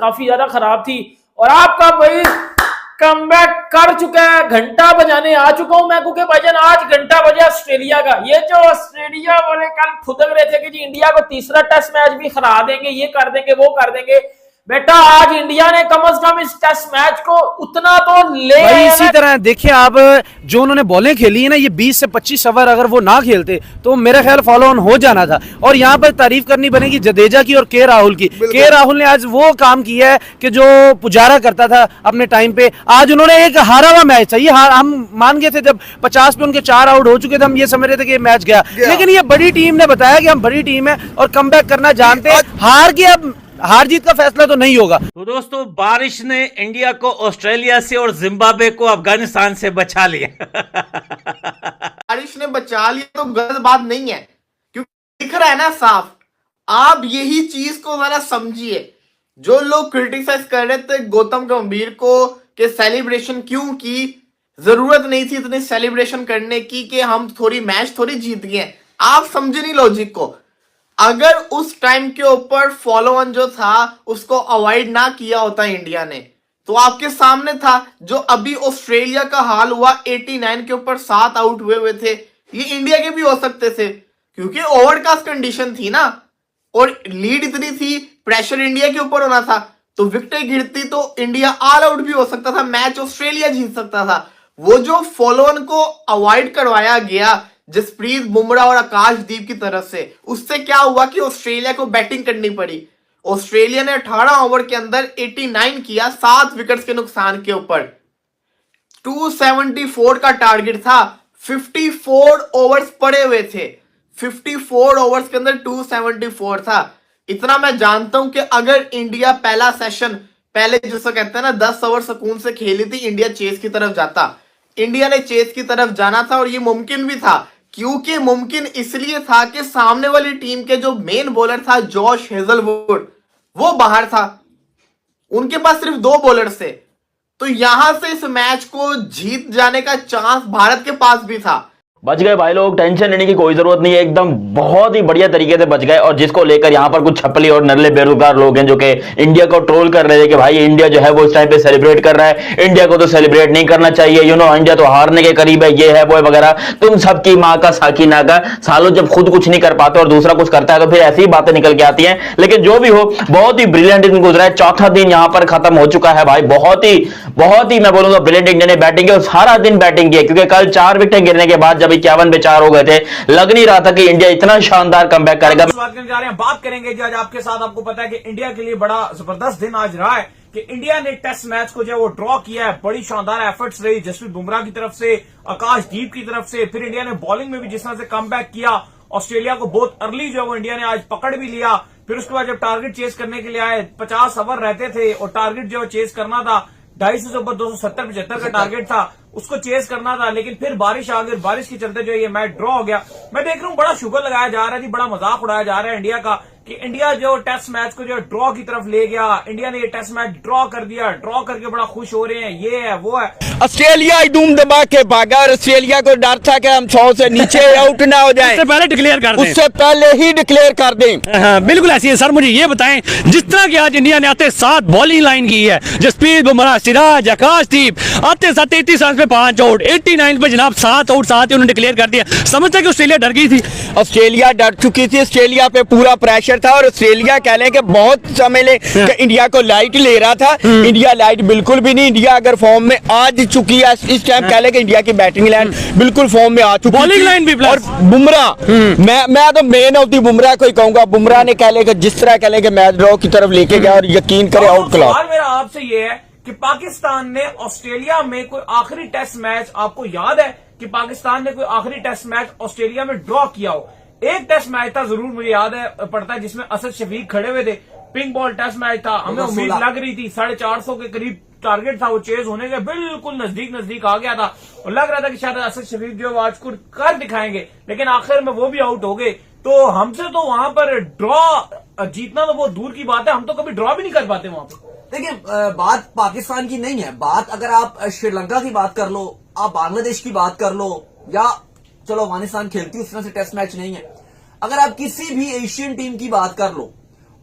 काफी ज्यादा खराब थी और आपका भाई कमबैक कर चुका है। घंटा बजाने आ चुका हूं मैं, क्योंकि भाईजान आज घंटा बजा ऑस्ट्रेलिया का। ये जो ऑस्ट्रेलिया वाले कल फुदक रहे थे कि जी इंडिया को तीसरा टेस्ट मैच भी हरा देंगे, ये कर देंगे, वो कर देंगे, बेटा आज इंडिया ने कम से कम इस टेस्ट मैच को उतना तो ले भाई। इसी तरह देखिए आप, जो उन्होंने बॉलें खेली है ना, ये 20 से 25 ओवर अगर वो ना खेलते तो मेरा ख्याल फॉलो ऑन हो जाना था। और यहाँ पर तारीफ करनी बनेगी जडेजा की और के राहुल की। के राहुल ने आज वो काम किया है कि जो पुजारा करता था अपने टाइम पे, आज उन्होंने एक हारा हुआ मैच था। ये हम मान गए थे जब 50 पे उनके 4 आउट हो चुके थे, हम ये समझ रहे थे कि मैच गया, लेकिन ये बड़ी टीम ने बताया कि हम बड़ी टीम है और कमबैक करना जानते हैं। हार के अब हार जीत का फैसला तो नहीं होगा। तो दोस्तों, बारिश ने इंडिया को ऑस्ट्रेलिया से और जिम्बाब्वे को अफगानिस्तान से बचा लिया। बारिश ने बचा लिया तो गलत बात नहीं है, क्योंकि दिख रहा है ना साफ। आप यही चीज को जरा समझिए। जो लोग क्रिटिसाइज कर रहे थे गौतम गंभीर को कि सेलिब्रेशन क्यों की, जरूरत नहीं थी इतनी सेलिब्रेशन करने की कि हम थोड़ी मैच थोड़ी जीत गए। आप समझे नहीं लॉजिक को। अगर उस टाइम के ऊपर फॉलो ऑन जो था उसको अवॉइड ना किया होता इंडिया ने, तो आपके सामने था जो अभी ऑस्ट्रेलिया का हाल हुआ। 89 के ऊपर 7 आउट हुए थे, ये इंडिया के भी हो सकते थे, क्योंकि ओवरकास्ट कंडीशन थी ना और लीड इतनी थी, प्रेशर इंडिया के ऊपर होना था। तो विकेटें गिरती तो इंडिया ऑल आउट भी हो सकता था, मैच ऑस्ट्रेलिया जीत सकता था। वो जो फॉलो ऑन को अवॉइड करवाया गया जसप्रीत बुमराह और आकाशदीप की तरफ से, उससे क्या हुआ कि ऑस्ट्रेलिया को बैटिंग करनी पड़ी। ऑस्ट्रेलिया ने 18 ओवर के अंदर 89 किया, 7 विकेट्स के नुकसान के ऊपर। 274 का टारगेट था, 54 ओवर्स पड़े हुए थे, 54 ओवर्स के अंदर 274 था। इतना मैं जानता हूं कि अगर इंडिया पहला सेशन पहले जिसको कहते हैं ना 10 ओवर सुकून से खेली थी, इंडिया चेस की तरफ जाता। इंडिया ने चेस की तरफ जाना था और ये मुमकिन भी था, क्योंकि मुमकिन इसलिए था कि सामने वाली टीम के जो मेन बॉलर था जॉश हेजलवुड, वो बाहर था, उनके पास सिर्फ 2 बॉलर थे। तो यहां से इस मैच को जीत जाने का चांस भारत के पास भी था। बच गए भाई लोग, टेंशन लेने की कोई जरूरत नहीं है, एकदम बहुत ही बढ़िया तरीके से बच गए। और जिसको लेकर यहाँ पर कुछ छपली और नल्ले बेरोजगार लोग हैं जो कि इंडिया को ट्रोल कर रहे थे कि भाई इंडिया जो है वो इस टाइम पे सेलिब्रेट कर रहा है, इंडिया को तो सेलिब्रेट नहीं करना चाहिए, इंडिया तो हारने के करीब है, ये है वो है वगैरह। तुम सबकी माँ का साकिना का सालों, जब खुद कुछ नहीं कर पाते और दूसरा कुछ करता है तो फिर ऐसी ही बातें निकल के आती हैं। लेकिन जो भी हो, बहुत ही ब्रिलियंट दिन गुजरा है, चौथा दिन यहाँ पर खत्म हो चुका है भाई। बहुत ही मैं बोलूंगा ब्रिलियंट इंडिया ने बैटिंग की और सारा दिन बैटिंग की, क्योंकि कल 4 विकेट गिरने के बाद जब 51 पे 4 हो गए थे, लग नहीं रहा था कि इंडिया इतना शानदार कमबैक करेगा। बात करने जा रहे हैं, बात करेंगे जी आज आपके साथ। आपको पता है कि इंडिया के लिए बड़ा जबरदस्त दिन आज रहा है कि इंडिया ने टेस्ट मैच को जो वो ड्रॉ किया है। बड़ी शानदार एफर्ट्स रही जसप्रीत बुमराह की तरफ से, आकाशदीप की तरफ से। फिर इंडिया ने बॉलिंग में भी जिस तरह से कमबैक किया, ऑस्ट्रेलिया को बहुत अर्ली जो है वो इंडिया ने आज पकड़ भी लिया। फिर उसके बाद जब टारगेट चेस करने के लिए आए, 50 ओवर रहते थे और टारगेट जो चेस करना था 250 से ऊपर 270-75 का टारगेट था, उसको चेस करना था। लेकिन फिर बारिश आ गई, बारिश के चलते जो ये मैच ड्रॉ हो गया। मैं देख रहा हूँ बड़ा शुगर लगाया जा रहा है जी, बड़ा मजाक उड़ाया जा रहा है इंडिया का कि इंडिया जो टेस्ट मैच को जो ड्रॉ की तरफ ले गया, इंडिया ने ये टेस्ट मैच ड्रॉ कर दिया, ड्रॉ करके बड़ा खुश हो रहे हैं, ये है वो है। ऑस्ट्रेलिया धूम दबा के भागा और ऑस्ट्रेलिया को डर था कि हम 100 से नीचे आउट ना हो जाए, उससे पहले डिक्लेयर कर दें, उससे पहले ही डिक्लेयर कर दें। हाँ, बिल्कुल ऐसी है। सर मुझे ये बताएं, जिस तरह की आज इंडिया ने आते 7 बॉलिंग लाइन की है, जसप्रीत बुमराह, सिराज, आकाशदीप, आते 37 रन पे 5 आउट, 89 पे जनाब 7 आउट, 7 उन्होंने डिक्लेयर कर दिया। समझते कि ऑस्ट्रेलिया डर गई थी, ऑस्ट्रेलिया डर चुकी थी, ऑस्ट्रेलिया पे पूरा प्रेशर था और ऑस्ट्रेलिया कह लें कि बहुत समय ले इंडिया को लाइट ले रहा था। इंडिया लाइट बिल्कुल भी नहीं, इंडिया अगर फॉर्म में आज चुकी है इस टाइम, कह लें कि इंडिया की बैटिंग लाइन बिल्कुल फॉर्म में आ चुकी है, बॉलिंग लाइन भी और बुमराह, मैं तो मेन ऑफ दी बुमराह को ही कहूंगा। बुमराह ने कह लें कि जिस तरह कह लें कि मैच ड्रॉ की तरफ लेके गया और यकीन करे आउट क्लॉक। सवाल मेरा आपसे ये है कि पाकिस्तान ने ऑस्ट्रेलिया में कोई आखिरी टेस्ट मैच आपको याद है कि पाकिस्तान ने कोई आखिरी टेस्ट मैच ऑस्ट्रेलिया में ड्रॉ किया हो? एक टेस्ट मैच था जरूर मुझे याद है पड़ता है, जिसमें असद शफीक खड़े हुए थे, पिंक बॉल टेस्ट मैच था। हमें उम्मीद लग रही थी 450 के करीब टारगेट था, वो चेज होने के बिल्कुल नजदीक आ गया था और लग रहा था कि शायद असद शफीक जो आज को कर दिखाएंगे, लेकिन आखिर में वो भी आउट हो गए। तो हमसे तो वहां पर ड्रॉ जीतना तो बहुत दूर की बात है, हम तो कभी ड्रॉ भी नहीं कर पाते वहां पर। देखिए, बात पाकिस्तान की नहीं है, बात अगर आप श्रीलंका की बात कर लो, आप बांग्लादेश की बात कर लो, या चलो अफगानिस्तान खेलती उस तरह से टेस्ट मैच नहीं है, अगर आप किसी भी एशियन टीम की बात कर लो,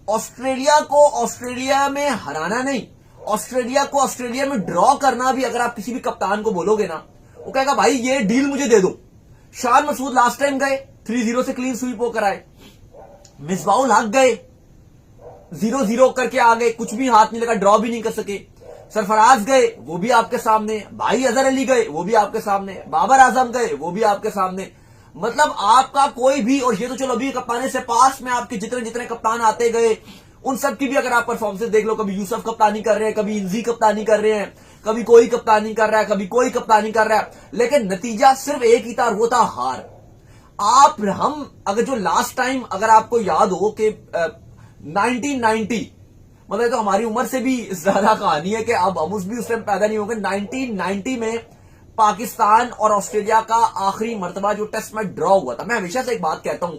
ऑस्ट्रेलिया को ऑस्ट्रेलिया में हराना नहीं, ऑस्ट्रेलिया को ऑस्ट्रेलिया में ड्रॉ करना भी अगर आप किसी भी कप्तान को बोलोगे ना, वो कहेगा भाई ये डील मुझे दे दो। शान मसूद लास्ट टाइम गए 3-0 से क्लीन स्वीप होकर आए, मिसबाउल हक गए 0-0 करके आ गए, कुछ भी हाथ नहीं लगा, ड्रॉ भी नहीं कर सके। सरफराज गए वो भी आपके सामने, भाई अजहर अली गए वो भी आपके सामने, बाबर आजम गए वो भी आपके सामने। मतलब आपका कोई भी, और ये तो चलो अभी कप्तानी से पास में आपके जितने जितने कप्तान आते गए उन सब की भी अगर आप परफॉर्मेंस देख लो, कभी यूसुफ कप्तानी कर रहे हैं, कभी इंजी कप्तानी कर रहे हैं, कभी कोई कप्तानी कर रहा है, कभी कोई कप्तानी कर रहा है, लेकिन नतीजा सिर्फ एक ही था, वो था हार। हम अगर जो लास्ट टाइम अगर आपको याद हो कि 1990, मतलब तो हमारी उम्र से भी ज्यादा कहानी है कि अब हम उस भी उस टाइम पैदा नहीं होंगे। 1990 में पाकिस्तान और ऑस्ट्रेलिया का आखिरी मर्तबा जो टेस्ट मैच ड्रॉ हुआ था, मैं हमेशा से एक बात कहता हूं,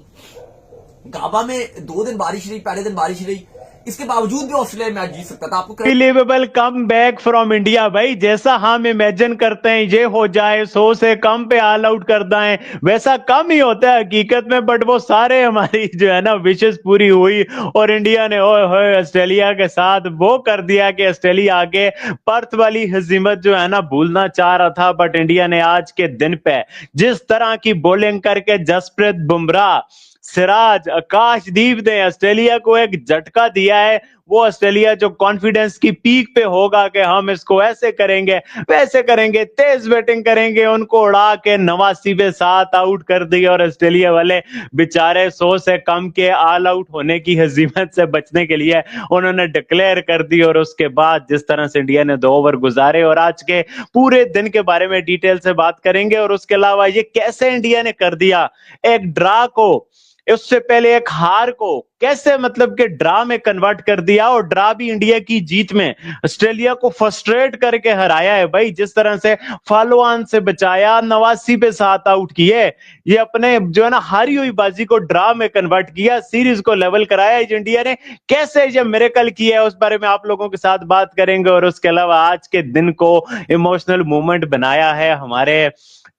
गाबा में 2 दिन बारिश रही, पहले दिन बारिश रही, इसके बावजूद भी ऑस्ट्रेलिया मैच जीत सकता था। आपको unbelievable come back from India भाई, जैसा हम इमेजिन करते हैं ये हो जाए, 100 से कम पे ऑल आउट कर दें, वैसा कम ही होता है हकीकत में। बट वो सारे हमारी जो है ना विशेष पूरी हुई और इंडिया ने ओए ऑस्ट्रेलिया के साथ वो कर दिया कि ऑस्ट्रेलिया आगे पर्थ वाली हजीमत जो है ना भूलना चाह रहा था। बट इंडिया ने आज के दिन पे जिस तरह की बॉलिंग करके जसप्रीत बुमराह, सिराज, आकाशदीप ने ऑस्ट्रेलिया को एक झटका दिया है, वो ऑस्ट्रेलिया जो कॉन्फिडेंस की पीक पे होगा कि हम इसको ऐसे करेंगे वैसे करेंगे, तेज बैटिंग करेंगे, उनको उड़ा के 89 पे 7 आउट कर दिया। और ऑस्ट्रेलिया वाले बेचारे 100 से कम के ऑल आउट होने की हजीमत से बचने के लिए उन्होंने डिक्लेयर कर दी। और उसके बाद जिस तरह से इंडिया ने 2 ओवर गुजारे, और आज के पूरे दिन के बारे में डिटेल से बात करेंगे। और उसके अलावा ये कैसे इंडिया ने कर दिया एक ड्रा को, उससे पहले एक हार को कैसे मतलब के ड्रा में कन्वर्ट कर दिया, और ड्रा भी इंडिया की जीत में ऑस्ट्रेलिया को फ्रस्ट्रेट करके हराया है भाई। जिस तरह से फॉलो ऑन से बचाया, 89 पे 7 आउट किए, ये अपने जो है ना हारी हुई बाजी को ड्रा में कन्वर्ट किया, सीरीज को लेवल कराया। इंडिया ने कैसे ये मिरेकल किया है उस बारे में आप लोगों के साथ बात करेंगे। और उसके अलावा आज के दिन को इमोशनल मोमेंट बनाया है हमारे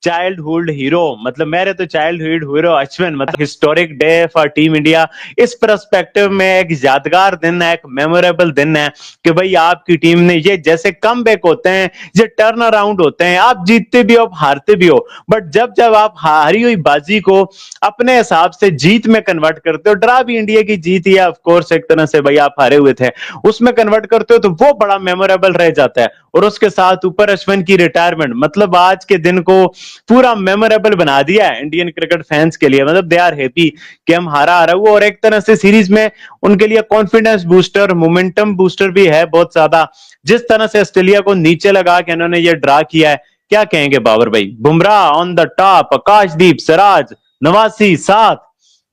चाइल्डहुड हीरो, मतलब मेरे तो चाइल्डहुड हीरो अश्विन, मतलब historic day for team India. इस पर्सपेक्टिव में एक यादगार दिन है, एक मेमोरेबल दिन है कि भाई आपकी टीम ने ये जैसे कमबैक होते हैं, ये टर्न अराउंड होते हैं, आप जीतते भी हो आप हारते भी हो, बट जब जब आप हारी हुई बाजी को अपने हिसाब से जीत में कन्वर्ट करते हो, ड्रा भी इंडिया की जीत ही है ऑफ कोर्स, एक तरह से भाई आप हारे हुए थे, उसमें कन्वर्ट करते हो तो वो बड़ा मेमोरेबल रह जाता है। और उसके साथ ऊपर अश्विन की रिटायरमेंट, मतलब आज के दिन को पूरा मेमोरेबल बना दिया है इंडियन क्रिकेट फैंस के लिए। मतलब दे आर हैप्पी कि हम हारा हुआ, और एक तरह से सीरीज में उनके लिए कॉन्फिडेंस बूस्टर, मोमेंटम बूस्टर भी है बहुत ज्यादा। जिस तरह से ऑस्ट्रेलिया को नीचे लगा के इन्होंने ये ड्रा किया है, क्या कहेंगे बाबर भाई? बुमराह ऑन द टॉप, आकाशदीप, सिराज, 89 7,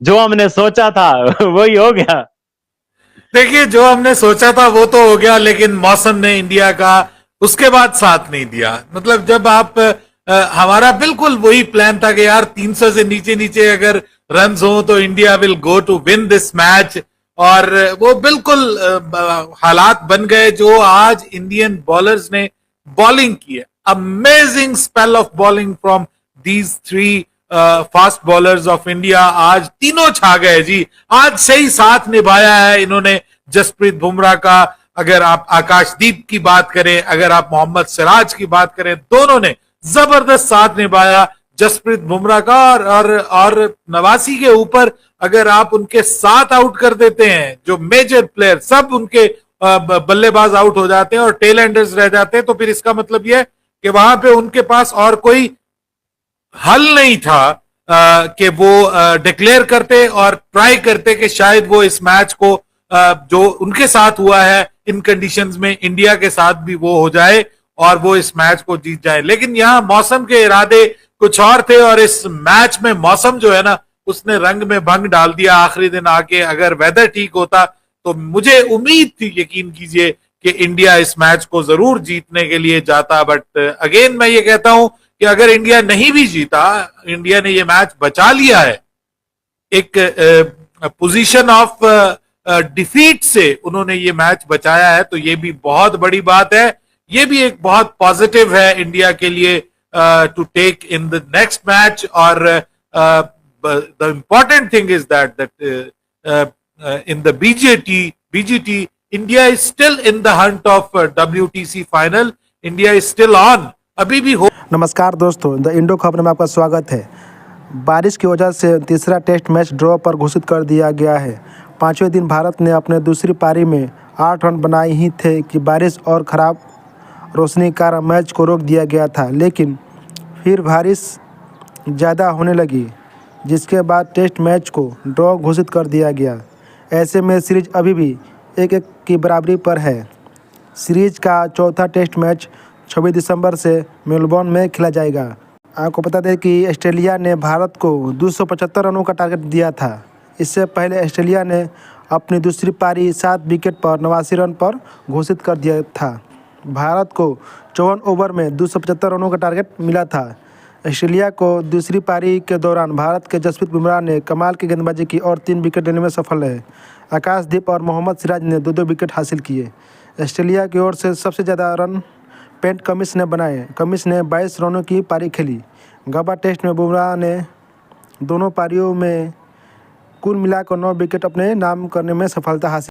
जो हमने सोचा था वही हो गया। देखिए जो हमने सोचा था वो तो हो गया, लेकिन मौसम ने इंडिया का उसके बाद साथ नहीं दिया। मतलब जब आप हमारा बिल्कुल वही प्लान था कि यार 300 से नीचे नीचे अगर रन हो तो India will go to win this match, और वो बिल्कुल हालात बन गए जो आज इंडियन बॉलर्स ने बॉलिंग की है। Amazing spell of bowling from these 3 fast bowlers of India. आज तीनों छा गए जी, आज सही साथ निभाया है इन्होंने जसप्रीत बुमराह का, अगर आप आकाशदीप की बात करें, अगर आप मोहम्मद सिराज की बात करें, दोनों ने जबरदस्त साथ निभाया जसप्रीत बुमराह का। और 89 के ऊपर अगर आप उनके 7 आउट कर देते हैं, जो मेजर प्लेयर सब उनके बल्लेबाज आउट हो जाते हैं और टेल एंडर्स रह जाते हैं, तो फिर इसका मतलब यह कि वहां पे उनके पास और कोई हल नहीं था कि वो डिक्लेयर करते और ट्राई करते कि शायद वो इस मैच को जो उनके साथ हुआ है इन कंडीशंस में इंडिया के साथ भी वो हो जाए और वो इस मैच को जीत जाए। लेकिन यहाँ मौसम के इरादे कुछ और थे, और इस मैच में मौसम जो है ना उसने रंग में भंग डाल दिया आखिरी दिन आके। अगर वेदर ठीक होता तो मुझे उम्मीद थी, यकीन कीजिए, कि इंडिया इस मैच को जरूर जीतने के लिए जाता। बट अगेन मैं ये कहता हूं कि अगर इंडिया नहीं भी जीता, इंडिया ने ये मैच बचा लिया है, एक पोजीशन ऑफ डिफीट से उन्होंने ये मैच बचाया है, तो ये भी बहुत बड़ी बात है। ये भी एक बहुत पॉजिटिव है इंडिया के लिए to take in the next match. और the important thing is that in the BGT, India is still in the hunt of WTC final. India is still on. अभी भी हो। नमस्कार दोस्तों, द इंडो खबर में आपका स्वागत है। बारिश की वजह से तीसरा टेस्ट मैच ड्रॉ पर घोषित कर दिया गया है। पांचवें दिन भारत ने अपने दूसरी पारी में 8 रन बनाए ही थे कि बारिश और ख़राब रोशनी के कारण मैच को रोक दिया गया था, लेकिन फिर बारिश ज़्यादा होने लगी, जिसके बाद टेस्ट मैच को ड्रॉ घोषित कर दिया गया। ऐसे में सीरीज अभी भी 1-1 की बराबरी पर है। सीरीज का चौथा टेस्ट मैच 26 दिसंबर से मेलबोर्न में खेला जाएगा। आपको बता दें कि ऑस्ट्रेलिया ने भारत को 275 रनों का टारगेट दिया था। इससे पहले ऑस्ट्रेलिया ने अपनी दूसरी पारी 7 विकेट पर 89 रन पर घोषित कर दिया था। भारत को 54 ओवर में 275 रनों का टारगेट मिला था। ऑस्ट्रेलिया को दूसरी पारी के दौरान भारत के जसप्रीत बुमराह ने कमाल की गेंदबाजी की और 3 विकेट लेने में सफल रहे। आकाशदीप और मोहम्मद सिराज ने 2-2 विकेट हासिल किए। ऑस्ट्रेलिया की ओर से सबसे ज़्यादा रन पेट कमिंस ने बनाए। कमिंस ने 22 रनों की पारी खेली। गबा टेस्ट में बुमराह ने दोनों पारियों में कुल मिलाकर 9 विकेट अपने नाम करने में सफलता हासिल